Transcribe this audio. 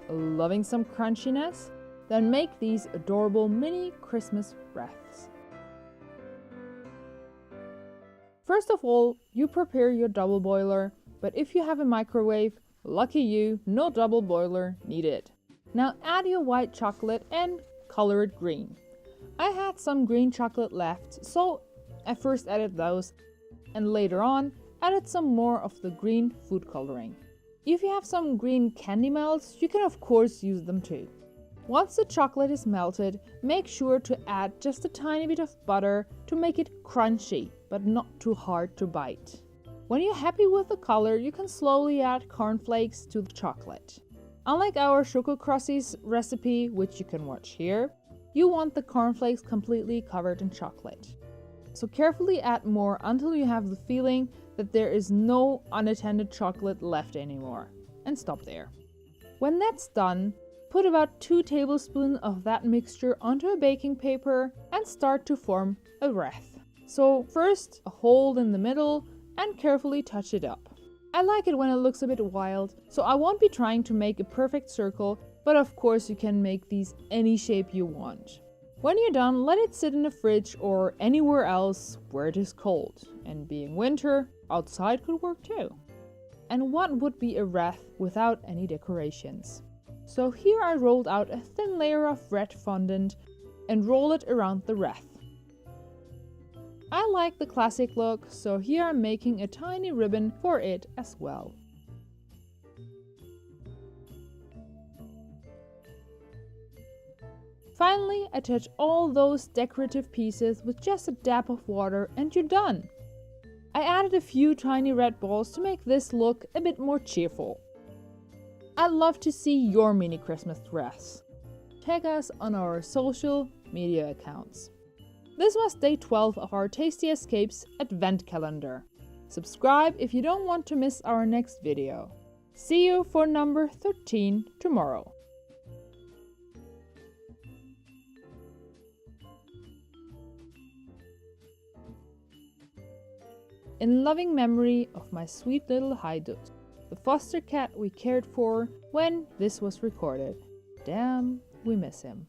loving some crunchiness? Then make these adorable mini Christmas wreaths. First of all, you prepare your double boiler, but if you have a microwave, lucky you, no double boiler needed. Now add your white chocolate and color it green. I had some green chocolate left, so I first added those and later on added some more of the green food coloring. If you have some green candy melts, you can of course use them too. Once the chocolate is melted, make sure to add just a tiny bit of butter to make it crunchy, but not too hard to bite. When you're happy with the color, you can slowly add cornflakes to the chocolate. Unlike our choco crossies recipe, which you can watch here, you want the cornflakes completely covered in chocolate. So carefully add more until you have the feeling that there is no unattended chocolate left anymore. And stop there. When that's done, put about 2 tablespoons of that mixture onto a baking paper and start to form a wreath. So first a hole in the middle and carefully touch it up. I like it when it looks a bit wild, so I won't be trying to make a perfect circle, but of course you can make these any shape you want. When you're done, let it sit in the fridge or anywhere else where it is cold. And being winter, outside could work too. And what would be a wreath without any decorations? So here I rolled out a thin layer of red fondant and roll it around the wreath. I like the classic look, so here I'm making a tiny ribbon for it as well. Finally, attach all those decorative pieces with just a dab of water and you're done. I added a few tiny red balls to make this look a bit more cheerful. I'd love to see your mini Christmas wreaths. Tag us on our social media accounts. This was day 12 of our Tasty Escapes Advent Calendar. Subscribe if you don't want to miss our next video. See you for number 13 tomorrow. In loving memory of my sweet little Hajdut, the foster cat we cared for when this was recorded. Damn, we miss him.